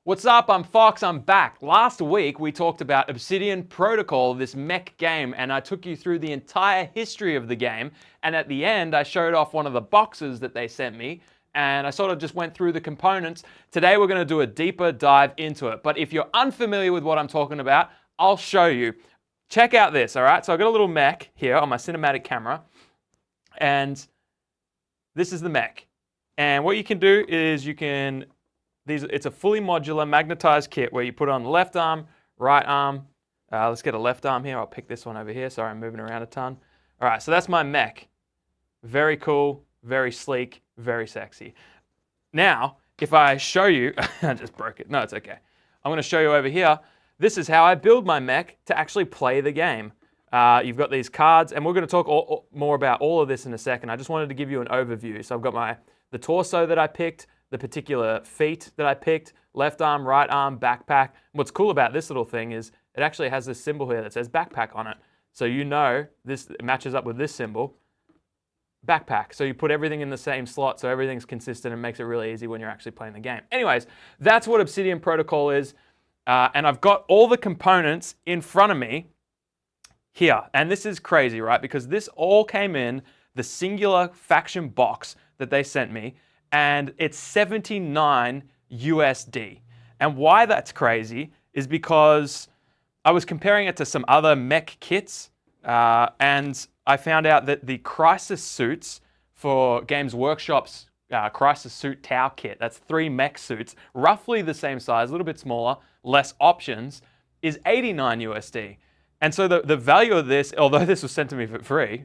What's up? I'm Fox, I'm back. Last week we talked about Obsidian Protocol, this mech game, and I took you through the entire history of the game, and at the end I showed off one of the boxes that they sent me, and I sort of just went through the components. Today we're going to do a deeper dive into it, but if you're unfamiliar with what I'm talking about, I'll show you. Check out this, alright? So I've got a little mech here on my cinematic camera, and this is the mech. And what you can do is it's a fully modular magnetized kit where you put on the left arm, right arm. Let's get a left arm here. I'll pick this one over here. Sorry, I'm moving around a ton. All right, so that's my mech. Very cool, very sleek, very sexy. Now, if I show you, I just broke it. No, it's okay. I'm going to show you over here. This is how I build my mech to actually play the game. You've got these cards, and we're going to talk more about all of this in a second. I just wanted to give you an overview. So I've got the torso that I picked, the particular feet that I picked, left arm, right arm, backpack. What's cool about this little thing is it actually has this symbol here that says backpack on it. So you know this matches up with this symbol, backpack. So you put everything in the same slot so everything's consistent and makes it really easy when you're actually playing the game. Anyways, that's what Obsidian Protocol is. And I've got all the components in front of me here. And this is crazy, right? Because this all came in the singular faction box that they sent me. And it's 79 USD. And why that's crazy is because I was comparing it to some other mech kits, and I found out that the Crisis suits for Games Workshop's Crisis Suit Tau kit, that's 3 mech suits, roughly the same size, a little bit smaller, less options, is 89 USD. And so the value of this, although this was sent to me for free,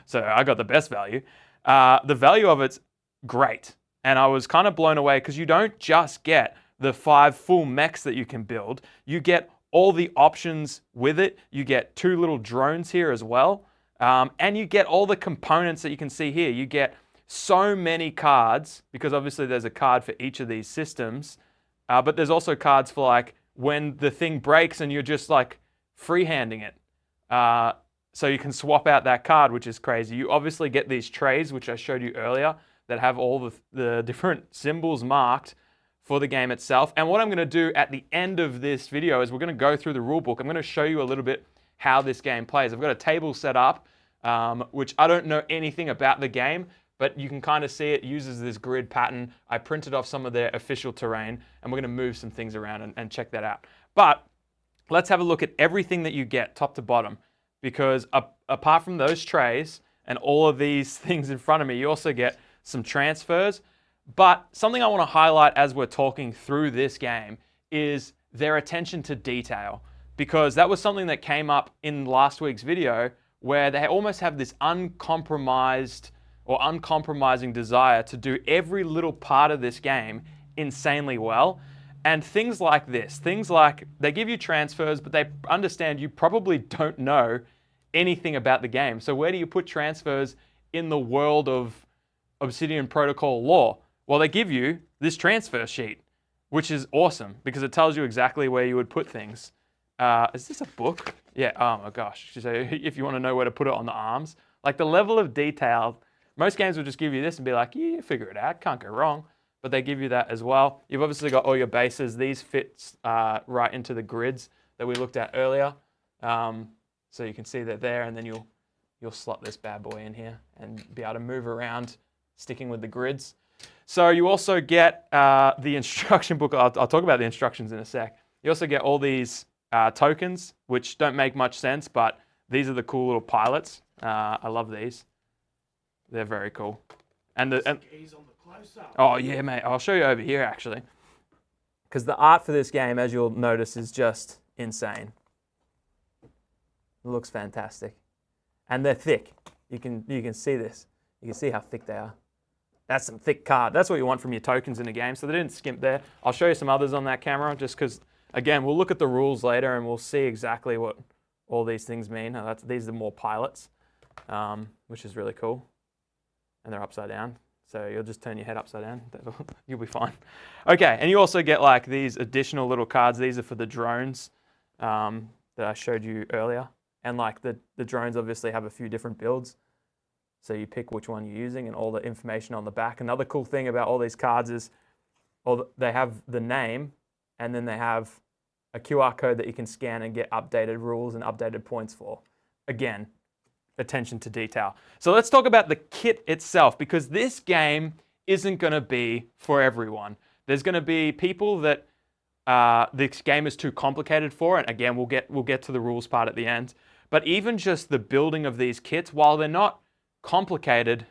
so I got the best value, the value of it's great. And I was kind of blown away because you don't just get the 5 full mechs that you can build. You get all the options with it. You get 2 little drones here as well. And you get all the components that you can see here. You get so many cards because obviously there's a card for each of these systems. But there's also cards for like when the thing breaks and you're just like freehanding it. So you can swap out that card, which is crazy. You obviously get these trays, which I showed you earlier, that have all the different symbols marked for the game itself. And what I'm going to do at the end of this video is we're going to go through the rulebook. I'm going to show you a little bit how this game plays. I've got a table set up, which I don't know anything about the game, but you can kind of see it uses this grid pattern. I printed off some of their official terrain, and we're going to move some things around and check that out. But let's have a look at everything that you get top to bottom, because apart from those trays and all of these things in front of me, you also get some transfers. But something I want to highlight as we're talking through this game is their attention to detail, because that was something that came up in last week's video where they almost have this uncompromised or uncompromising desire to do every little part of this game insanely well. And things like this, things like they give you transfers, but they understand you probably don't know anything about the game. So where do you put transfers in the world of Obsidian Protocol lore? Well, they give you this transfer sheet, which is awesome because it tells you exactly where you would put things. Is this a book? Yeah, oh my gosh. So if you want to know where to put it on the arms, like the level of detail, most games will just give you this and be like, yeah, you figure it out, can't go wrong. But they give you that as well. You've obviously got all your bases. These fit right into the grids that we looked at earlier. So you can see that there, and then you'll slot this bad boy in here and be able to move around, sticking with the grids. So you also get the instruction book. I'll talk about the instructions in a sec. You also get all these tokens, which don't make much sense, but these are the cool little pilots. I love these. They're very cool. Oh yeah, mate. I'll show you over here actually, because the art for this game, as you'll notice, is just insane. It looks fantastic, and they're thick. You can see this. You can see how thick they are. That's some thick card. That's what you want from your tokens in a game. So they didn't skimp there. I'll show you some others on that camera just because, again, we'll look at the rules later and we'll see exactly what all these things mean. These are more pilots, which is really cool. And they're upside down. So you'll just turn your head upside down. You'll be fine. Okay, and you also get like these additional little cards. These are for the drones that I showed you earlier. And like the drones obviously have a few different builds. So you pick which one you're using and all the information on the back. Another cool thing about all these cards is they have the name and then they have a QR code that you can scan and get updated rules and updated points for. Again, attention to detail. So let's talk about the kit itself, because this game isn't going to be for everyone. There's going to be people that this game is too complicated for, and again, we'll get to the rules part at the end. But even just the building of these kits, while they're not complicated,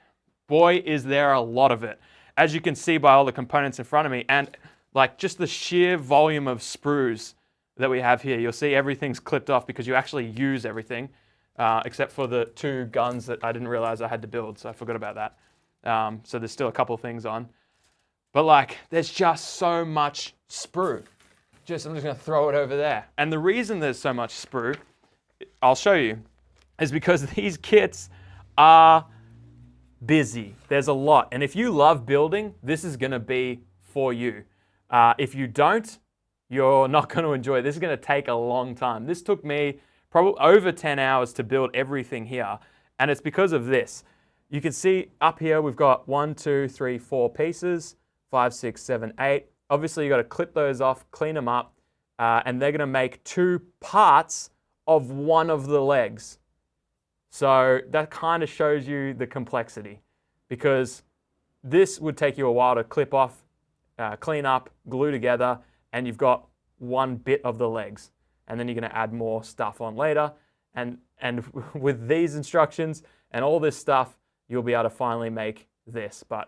boy, is there a lot of it. As you can see by all the components in front of me, and like just the sheer volume of sprues that we have here, you'll see everything's clipped off because you actually use everything, except for the 2 guns that I didn't realize I had to build, so I forgot about that. So there's still a couple of things on. But like, there's just so much sprue. I'm just gonna throw it over there. And the reason there's so much sprue, I'll show you, is because these kits are busy. There's a lot. And if you love building, this is gonna be for you. If you don't, you're not gonna enjoy it. This is gonna take a long time. This took me probably over 10 hours to build everything here. And it's because of this. You can see up here, we've got 1, 2, 3, 4 pieces, 5, 6, 7, 8. Obviously, you got to clip those off, clean them up, and they're going to make 2 parts of one of the legs. So that kind of shows you the complexity, because this would take you a while to clip off, clean up, glue together, and you've got one bit of the legs. And then you're going to add more stuff on later. And with these instructions and all this stuff, you'll be able to finally make this. But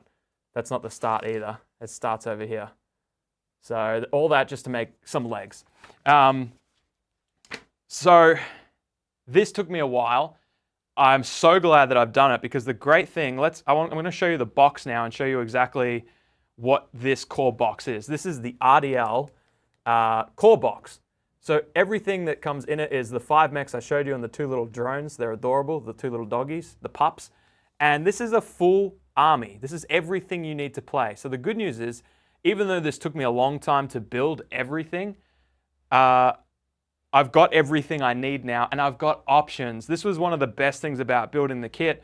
that's not the start either. It starts over here. So all that just to make some legs. So this took me a while. I'm so glad that I've done it, because the great thing, I'm going to show you the box now and show you exactly what this core box is. This is the RDL core box. So everything that comes in it is the 5 mechs I showed you, and the 2 little drones. They're adorable, the 2 little doggies, the pups. And this is a full army. This is everything you need to play. So the good news is, even though this took me a long time to build everything, I've got everything I need now, and I've got options. This was one of the best things about building the kit.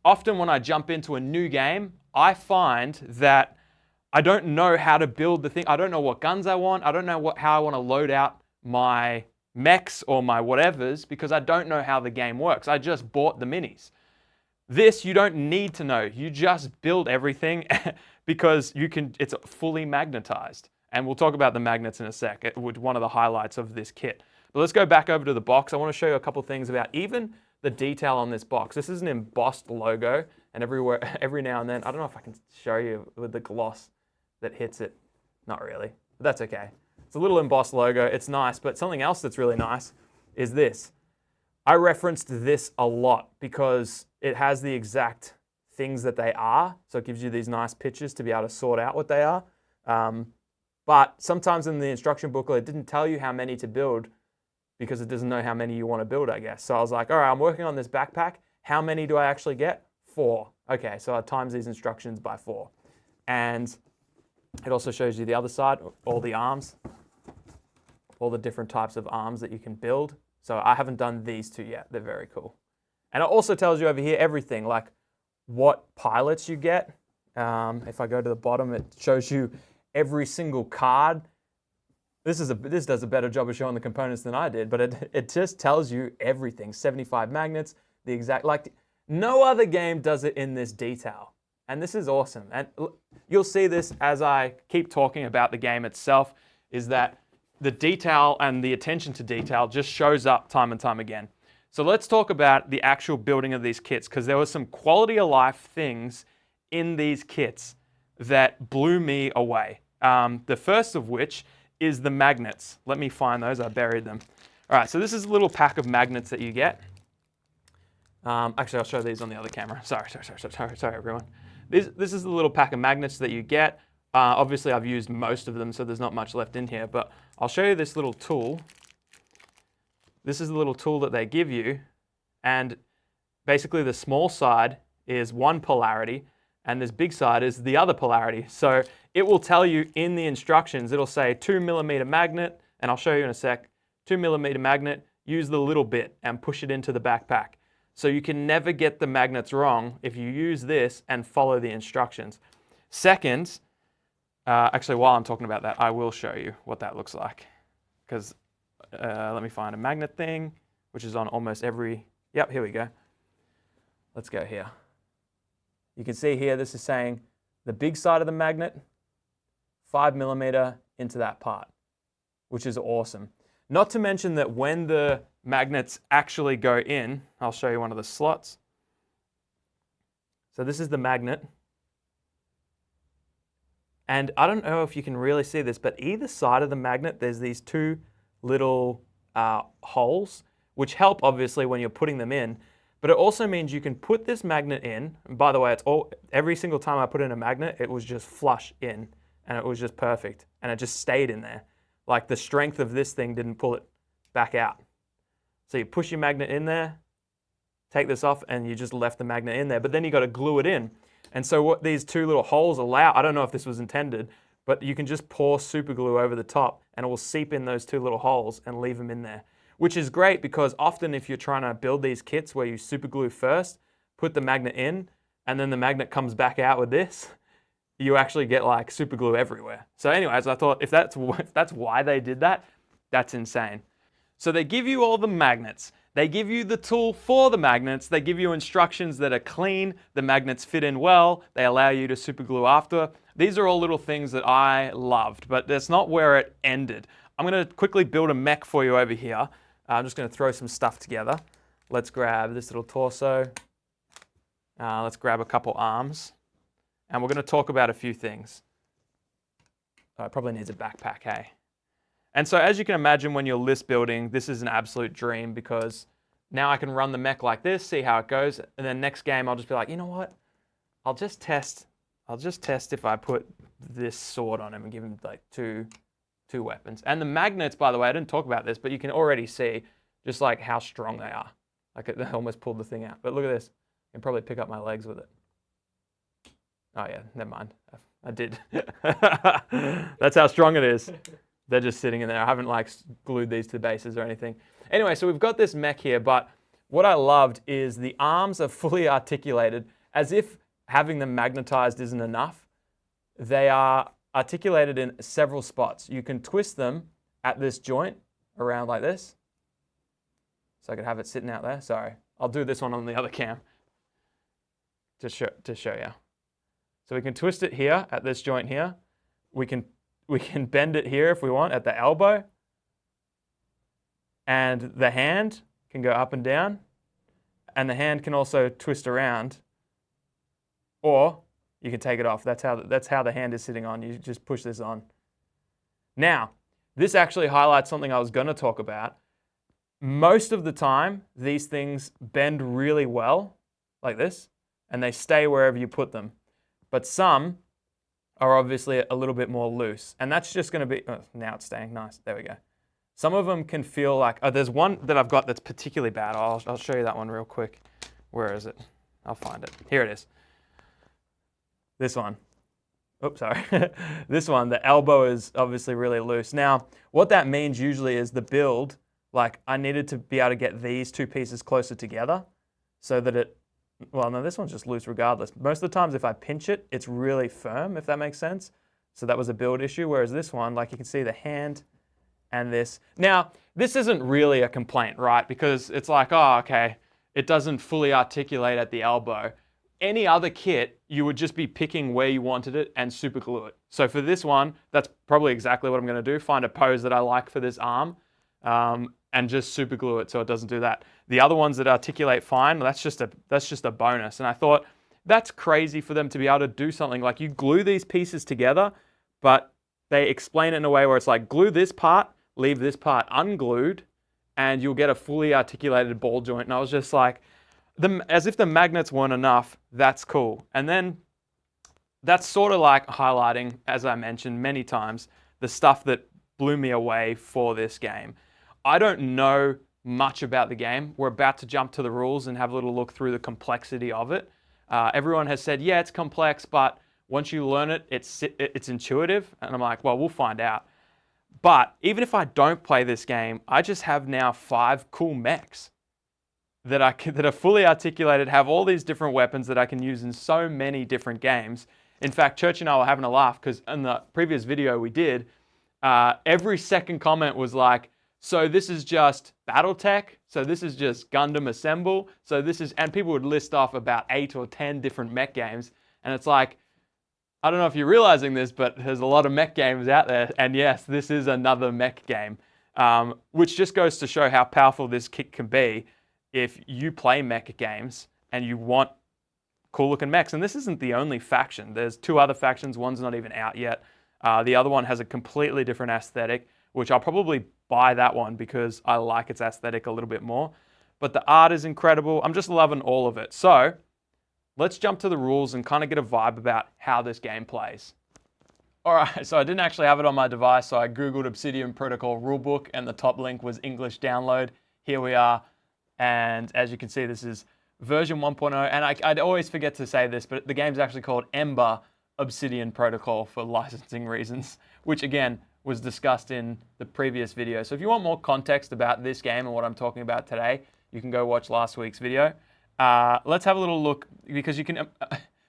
Often when I jump into a new game, I find that I don't know how to build the thing. I don't know what guns I want. I don't know how I want to load out my mechs or my whatevers, because I don't know how the game works. I just bought the minis. This, you don't need to know. You just build everything because it's fully magnetized. And we'll talk about the magnets in a sec. It was one of the highlights of this kit. But let's go back over to the box. I want to show you a couple things about even the detail on this box. This is an embossed logo, and every now and then, I don't know if I can show you with the gloss that hits it. Not really, but that's okay. It's a little embossed logo. It's nice, but something else that's really nice is this. I referenced this a lot because it has the exact things that they are. So it gives you these nice pictures to be able to sort out what they are. But sometimes in the instruction booklet, it didn't tell you how many to build because it doesn't know how many you want to build, I guess. So I was like, all right, I'm working on this backpack. How many do I actually get? 4. Okay, so I times these instructions by 4. And it also shows you the other side, all the arms, all the different types of arms that you can build. So I haven't done these 2 yet. They're very cool. And it also tells you over here everything, like what pilots you get. If I go to the bottom, it shows you every single card. This does a better job of showing the components than I did, but it just tells you everything. 75 magnets, the exact, like no other game does it in this detail. And this is awesome. And you'll see this as I keep talking about the game itself, is that the detail and the attention to detail just shows up time and time again. So let's talk about the actual building of these kits, because there were some quality of life things in these kits that blew me away. The first of which is the magnets. Let me find those, I buried them. All right, so this is a little pack of magnets that you get. Actually, I'll show these on the other camera. Sorry, everyone. This is the little pack of magnets that you get. Obviously, I've used most of them, so there's not much left in here, but I'll show you this little tool. This is the little tool that they give you, and basically the small side is one polarity, and this big side is the other polarity. So it will tell you in the instructions, it'll say 2mm magnet, and I'll show you in a sec, 2mm magnet, use the little bit and push it into the backpack. So you can never get the magnets wrong if you use this and follow the instructions. Second, Actually, while I'm talking about that, I will show you what that looks like. Because let me find a magnet thing, which is on almost every... Yep, here we go. Let's go here. You can see here, this is saying the big side of the magnet, 5mm into that part, which is awesome. Not to mention that when the magnets actually go in, I'll show you one of the slots. So this is the magnet. And I don't know if you can really see this, but either side of the magnet, there's these two little holes, which help obviously when you're putting them in. But it also means you can put this magnet in. And by the way, every single time I put in a magnet, it was just flush in, and it was just perfect. And it just stayed in there. Like the strength of this thing didn't pull it back out. So you push your magnet in there, take this off, and you just left the magnet in there. But then you got to glue it in. And so what these two little holes allow, I don't know if this was intended, but you can just pour super glue over the top and it will seep in those two little holes and leave them in there. Which is great because often if you're trying to build these kits where you super glue first, put the magnet in, and then the magnet comes back out with this, you actually get like super glue everywhere. So anyways, I thought if that's why they did that, that's insane. So they give you all the magnets. They give you the tool for the magnets. They give you instructions that are clean. The magnets fit in well. They allow you to super glue after. These are all little things that I loved, but that's not where it ended. I'm going to quickly build a mech for you over here. I'm just going to throw some stuff together. Let's grab this little torso. Let's grab a couple arms. And we're going to talk about a few things. It probably needs a backpack, hey? And so as you can imagine when you're list building, this is an absolute dream because now I can run the mech like this, see how it goes, and then next game I'll just be like, you know what? I'll just test if I put this sword on him and give him like two weapons. And the magnets, by the way, I didn't talk about this, but you can already see just like how strong they are. Like they almost pulled the thing out. But look at this. I can probably pick up my legs with it. Oh yeah, never mind. I did. That's how strong it is. They're just sitting in there. I haven't like glued these to the bases or anything. Anyway, so we've got this mech here, but what I loved is the arms are fully articulated as if having them magnetized isn't enough. They are articulated in several spots. You can twist them at this joint around like this. So I could have it sitting out there. Sorry, I'll do this one on the other cam to show you. So we can twist it here at this joint here. We can bend it here if we want at the elbow. And the hand can go up and down. And the hand can also twist around. Or you can take it off. That's how the hand is sitting on. You just push this on. Now, this actually highlights something I was going to talk about. Most of the time, these things bend really well, like this, and they stay wherever you put them. But some are obviously a little bit more loose. And that's just going to be, oh, now it's staying nice. There we go. Some of them can feel like, oh, there's one that I've got that's particularly bad. I'll show you that one real quick. Where is it? I'll find it. Here it is. This one. Oops, sorry. This one, the elbow is obviously really loose. Now, what that means usually is the build, like I needed to be able to get these two pieces closer together so that it, well, no, this one's just loose regardless. Most of the times if I pinch it, it's really firm, if that makes sense. So that was a build issue, whereas this one, like you can see the hand and this. Now, this isn't really a complaint, right? Because it's like, oh, okay, it doesn't fully articulate at the elbow. Any other kit, you would just be picking where you wanted it and super glue it. So for this one, that's probably exactly what I'm gonna do. Find a pose that I like for this arm and just super glue it so it doesn't do that. The other ones that articulate fine, that's just a bonus. And I thought, that's crazy for them to be able to do something like you glue these pieces together, but they explain it in a way where it's like glue this part, leave this part unglued, and you'll get a fully articulated ball joint. And I was just like, as if the magnets weren't enough, that's cool. And then that's sort of like highlighting, as I mentioned many times, the stuff that blew me away for this game. I don't know much about the game. We're about to jump to the rules and have a little look through the complexity of it. Everyone has said, yeah, it's complex, but once you learn it, it's intuitive. And I'm like, well, we'll find out. But even if I don't play this game, I just have now 5 cool mechs that are fully articulated, have all these different weapons that I can use in so many different games. In fact, Church and I were having a laugh because in the previous video we did, every second comment was like, so this is just Battletech, so this is just Gundam Assemble, so this is, and people would list off about 8 or 10 different mech games, and it's like, I don't know if you're realizing this, but there's a lot of mech games out there, and yes, this is another mech game, which just goes to show how powerful this kit can be if you play mech games and you want cool looking mechs. And this isn't the only faction. There's 2 other factions, one's not even out yet. The other one has a completely different aesthetic, which I'll probably buy that one because I like its aesthetic a little bit more. But the art is incredible. I'm just loving all of it. So let's jump to the rules and kind of get a vibe about how this game plays. All right, so I didn't actually have it on my device, so I Googled Obsidian Protocol Rulebook, and the top link was English download. Here we are, and as you can see, this is version 1.0, and I'd always forget to say this, but the game's actually called Ember Obsidian Protocol for licensing reasons, which again was discussed in the previous video. So if you want more context about this game and what I'm talking about today, you can go watch last week's video. Let's have a little look, because you can,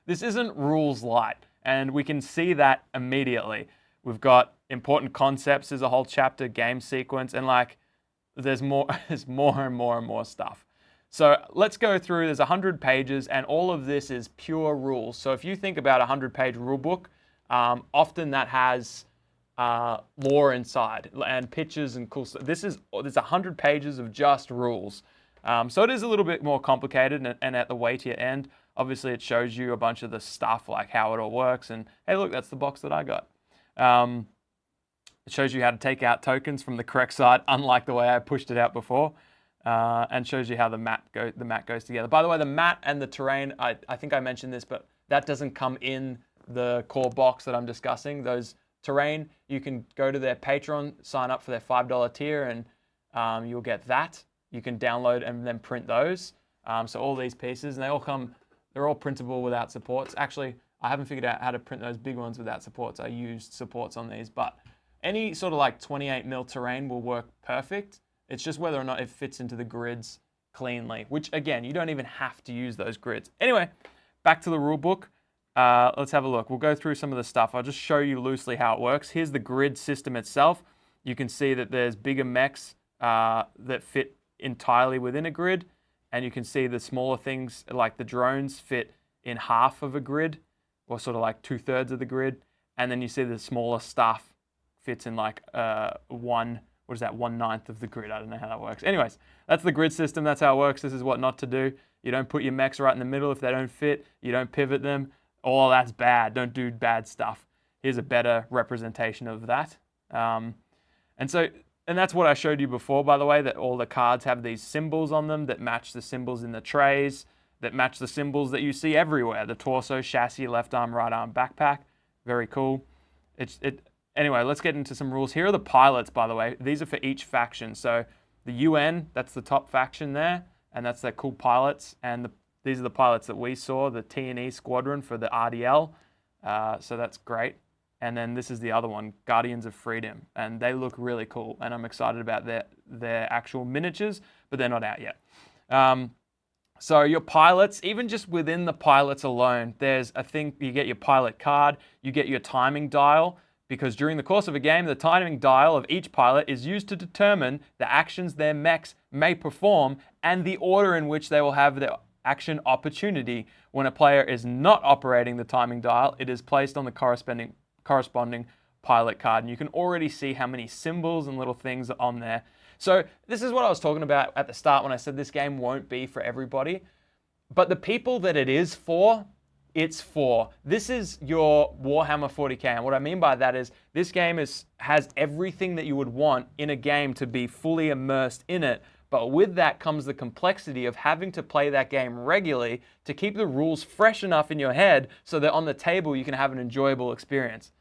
this isn't rules light, and we can see that immediately. We've got important concepts, there's a whole chapter, game sequence, and like, there's more and more stuff. So let's go through, there's 100 pages, and all of this is pure rules. So if you think about a 100-page rule book, often that has lore inside and pictures and cool stuff. There's 100 pages of just rules. So it is a little bit more complicated, and at the weightier end, obviously it shows you a bunch of the stuff, like how it all works, and hey look, that's the box that I got. It shows you how to take out tokens from the correct side, unlike the way I pushed it out before. And shows you how the mat goes together. By the way, the mat and the terrain, I think I mentioned this, but that doesn't come in the core box that I'm discussing. Those terrain, you can go to their Patreon, sign up for their $5 tier, and you'll get that. You can download and then print those. So all these pieces, and they're all printable without supports. Actually, I haven't figured out how to print those big ones without supports. I used supports on these, but any sort of like 28mm terrain will work perfect. It's just whether or not it fits into the grids cleanly, which again, you don't even have to use those grids. Anyway, back to the rule book. Let's have a look. We'll go through some of the stuff. I'll just show you loosely how it works. Here's the grid system itself. You can see that there's bigger mechs that fit entirely within a grid, and you can see the smaller things like the drones fit in half of a grid, or sort of like 2/3 of the grid, and then you see the smaller stuff fits in like 1/9 of the grid. I don't know how that works. Anyways, that's the grid system. That's how it works. This is what not to do. You don't put your mechs right in the middle if they don't fit. You don't pivot them. All that's bad. Don't do bad stuff. Here's a better representation of that. And that's what I showed you before, by the way, that all the cards have these symbols on them that match the symbols in the trays, that match the symbols that you see everywhere. The torso, chassis, left arm, right arm, backpack. Very cool. Anyway, let's get into some rules. Here are the pilots, by the way. These are for each faction. So the UN, that's the top faction there, and that's their cool pilots. And these are the pilots that we saw, the T&E squadron for the RDL. So that's great. And then this is the other one, Guardians of Freedom. And they look really cool. And I'm excited about their actual miniatures, but they're not out yet. So your pilots, even just within the pilots alone, there's a thing, you get your pilot card, you get your timing dial, because during the course of a game, the timing dial of each pilot is used to determine the actions their mechs may perform and the order in which they will have their action opportunity. When a player is not operating the timing dial, it is placed on the corresponding pilot card, and you can already see how many symbols and little things are on there. So this is what I was talking about at the start when I said this game won't be for everybody, but the people that it is for, it's for. This is your Warhammer 40k, and what I mean by that is this game has everything that you would want in a game to be fully immersed in it, but with that comes the complexity of having to play that game regularly to keep the rules fresh enough in your head so that on the table you can have an enjoyable experience.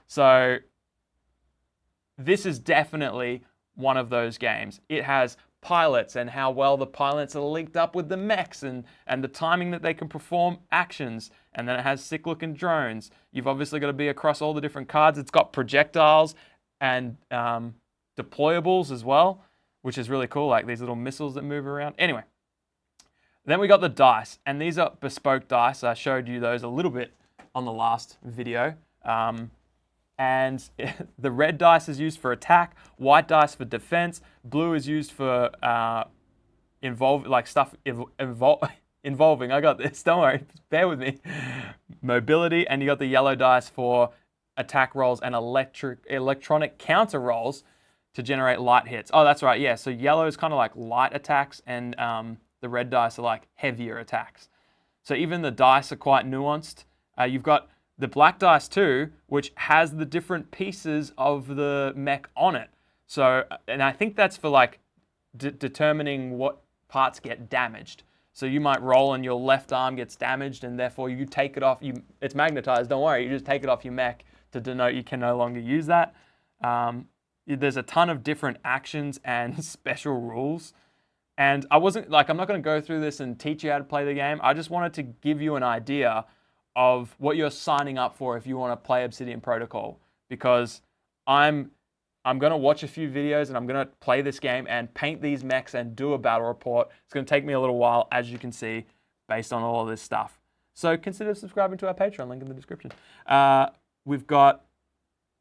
So this is definitely one of those games. It has pilots and how well the pilots are linked up with the mechs and the timing that they can perform actions. And then it has sick looking drones. You've obviously got to be across all the different cards. It's got projectiles and deployables as well, which is really cool, like these little missiles that move around. Anyway, then we got the dice, and these are bespoke dice. I showed you those a little bit on the last video. And the red dice is used for attack, white dice for defense, blue is used for involving. I got this, don't worry, bear with me. Mobility, and you got the yellow dice for attack rolls and electronic counter rolls to generate light hits. Oh, that's right, yeah. So yellow is kind of like light attacks, and the red dice are like heavier attacks. So even the dice are quite nuanced. You've got the black dice too, which has the different pieces of the mech on it. So, and I think that's for like determining what parts get damaged. So you might roll and your left arm gets damaged, and therefore you take it off. It's magnetized, don't worry. You just take it off your mech to denote you can no longer use that. There's a ton of different actions and special rules. And I'm not going to go through this and teach you how to play the game. I just wanted to give you an idea of what you're signing up for if you want to play Obsidian Protocol, because I'm going to watch a few videos and I'm going to play this game and paint these mechs and do a battle report. It's going to take me a little while, as you can see, based on all of this stuff. So consider subscribing to our Patreon, link in the description. We've got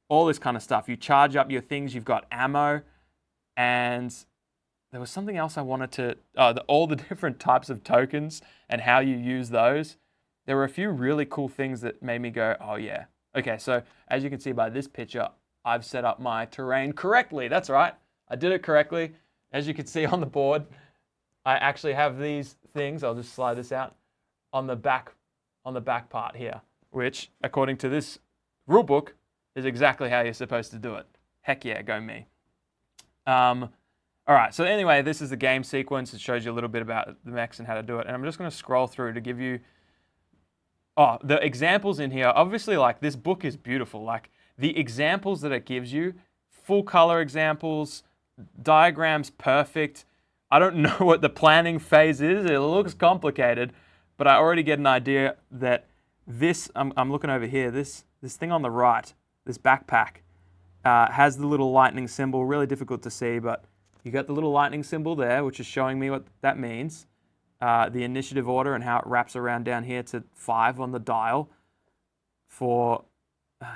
all this kind of stuff. You charge up your things, you've got ammo, and there was something else I wanted to, all the different types of tokens and how you use those. There were a few really cool things that made me go, oh yeah. Okay, so as you can see by this picture, I've set up my terrain correctly. That's right, I did it correctly. As you can see on the board, I actually have these things, I'll just slide this out, on the back part here, which according to this rulebook is exactly how you're supposed to do it. Heck yeah, go me. All right, so anyway, this is the game sequence. It shows you a little bit about the mechs and how to do it. And I'm just gonna scroll through to give you, the examples in here. Obviously, like, this book is beautiful. Like, the examples that it gives you, full color examples, diagrams perfect. I don't know what the planning phase is. It looks complicated, but I already get an idea that this, I'm looking over here, this thing on the right, this backpack, has the little lightning symbol. Really difficult to see, but you got the little lightning symbol there, which is showing me what that means. The initiative order and how it wraps around down here to 5 on the dial for,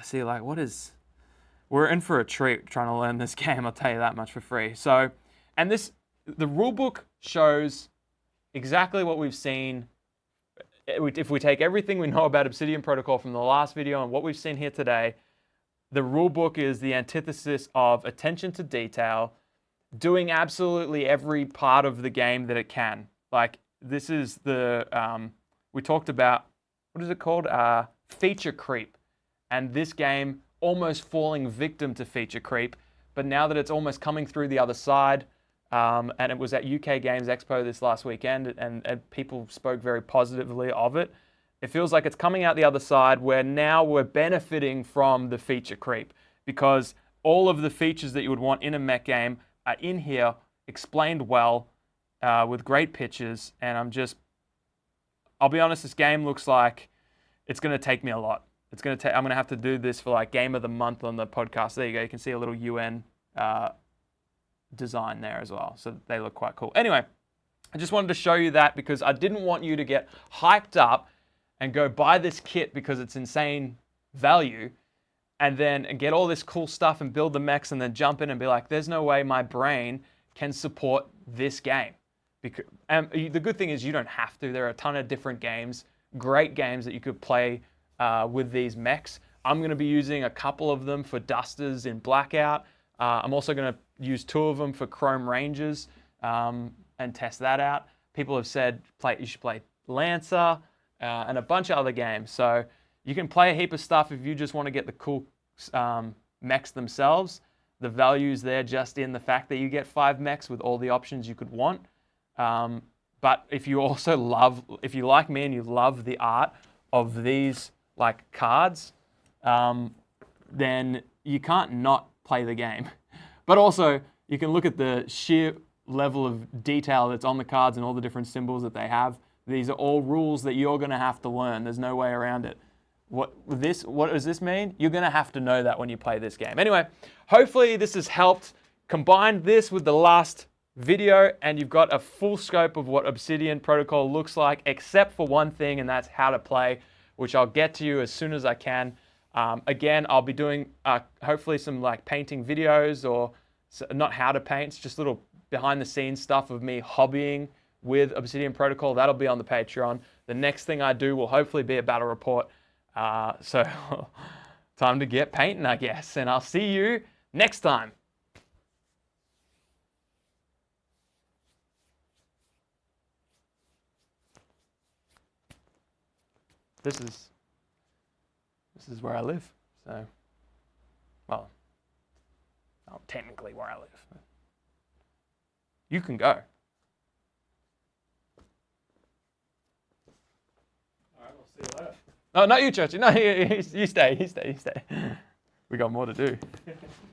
see, like, we're in for a treat trying to learn this game, I'll tell you that much for free. So, and the rulebook shows exactly what we've seen. If we take everything we know about Obsidian Protocol from the last video and what we've seen here today, the rulebook is the antithesis of attention to detail, doing absolutely every part of the game that it can. Like, this is we talked about, what is it called? Feature creep. And this game almost falling victim to feature creep. But now that it's almost coming through the other side, and it was at UK Games Expo this last weekend, and people spoke very positively of it. It feels like it's coming out the other side where now we're benefiting from the feature creep, because all of the features that you would want in a mech game are in here, explained well, with great pictures. And I'll be honest, this game looks like it's going to take me a lot. I'm going to have to do this for like Game of the Month on the podcast. There you go. You can see a little UN design there as well. So they look quite cool. Anyway, I just wanted to show you that because I didn't want you to get hyped up and go buy this kit because it's insane value, and get all this cool stuff and build the mechs and then jump in and be like, there's no way my brain can support this game. And the good thing is you don't have to. There are a ton of different games, great games that you could play with these mechs. I'm going to be using a couple of them for dusters in Blackout. I'm also going to use 2 of them for Chrome Rangers and test that out. People have said you should play Lancer and a bunch of other games. So you can play a heap of stuff if you just want to get the cool mechs themselves. The value's there just in the fact that you get 5 mechs with all the options you could want. But if you also if you like me and you love the art of these like cards, then you can't not play the game. But also, you can look at the sheer level of detail that's on the cards and all the different symbols that they have. These are all rules that you're going to have to learn. There's no way around it. What does this mean? You're going to have to know that when you play this game. Anyway, hopefully this has helped. Combine this with the last video and you've got a full scope of what Obsidian Protocol looks like, except for one thing, and that's how to play. which I'll get to you as soon as I can. Again, I'll be doing hopefully some like painting videos, or not how to paint, it's just little behind the scenes stuff of me hobbying with Obsidian Protocol. That'll be on the Patreon. The next thing I do will hopefully be a battle report. So time to get painting, I guess. And I'll see you next time. This is where I live. So, well, not technically where I live. But you can go. All right, we'll see you later. No, not you, Churchy. No, you stay. You stay. We got more to do.